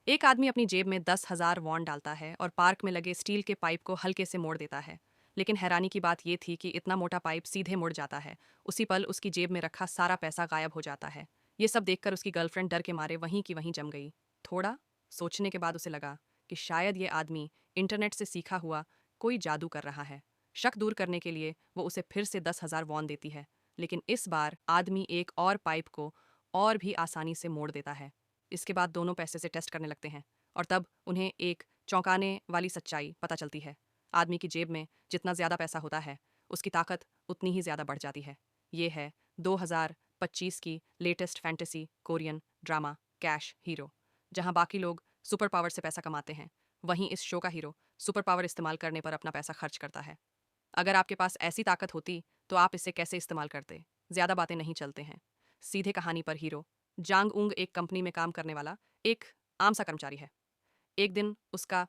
एक आदमी अपनी जेब में 10,000 वॉन डालता है और पार्क में लगे स्टील के पाइप को हल्के से मोड़ देता है। लेकिन हैरानी की बात यह थी कि इतना मोटा पाइप सीधे मुड़ जाता है। उसी पल उसकी जेब में रखा सारा पैसा गायब हो जाता है। ये सब देखकर उसकी गर्लफ्रेंड डर के मारे वहीं की वहीं जम गई। थोड़ा सोचने के बाद उसे लगा कि शायद ये आदमी इंटरनेट से सीखा हुआ कोई जादू कर रहा है। शक दूर करने के लिए वो उसे फिर से 10,000 वॉन देती है। लेकिन इस बार आदमी एक और पाइप को और भी आसानी से मोड़ देता है। इसके बाद दोनों पैसे से टेस्ट करने लगते हैं और तब उन्हें एक चौंकाने वाली सच्चाई पता चलती है। आदमी की जेब में जितना ज़्यादा पैसा होता है उसकी ताकत उतनी ही ज़्यादा बढ़ जाती है। ये है 2025 की latest fantasy Korean drama cash hero. जहाँ बाकी लोग सुपर पावर से पैसा कमाते हैं, वहीं इस शो का हीरो सुपर पावर इस्तेमाल करने पर अपना पैसा खर्च करता है। अगर आपके पास ऐसी ताकत होती तो आप इसे कैसे इस्तेमाल करते? ज़्यादा बातें नहीं चलते हैं, सीधे कहानी पर। हीरो जांग उंग एक कंपनी में काम करने वाला एक आम सा कर्मचारी है। एक दिन उसका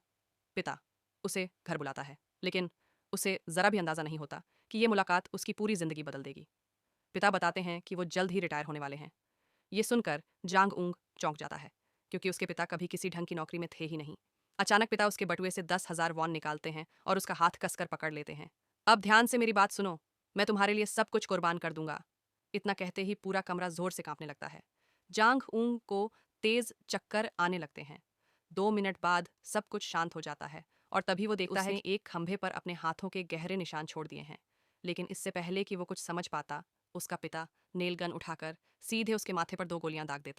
पिता उसे घर बुलाता है, लेकिन उसे ज़रा भी अंदाज़ा नहीं होता कि ये मुलाकात उसकी पूरी ज़िंदगी बदल देगी। पिता बताते हैं कि वो जल्द ही रिटायर होने वाले हैं। ये सुनकर जांग उंग चौंक जाता है, क्योंकि उसके पिता कभी किसी ढंग की नौकरी में थे ही नहीं। अचानक पिता उसके बटुए से 10,000 वॉन निकालते हैं और उसका हाथ कसकर पकड़ लेते हैं। अब ध्यान से मेरी बात सुनो, मैं तुम्हारे लिए सब कुछ कुर्बान कर दूंगा। इतना कहते ही पूरा कमरा जोर से कांपने लगता है। जांग उंग को तेज चक्कर आने लगते हैं। 2 मिनट बाद सब कुछ शांत हो जाता है और तभी वो देखता है कि एक खंभे पर अपने हाथों के गहरे निशान छोड़ दिए हैं। लेकिन इससे पहले कि वो कुछ समझ पाता, उसका पिता नेल गन उठाकर सीधे उसके माथे पर 2 गोलियां दाग देता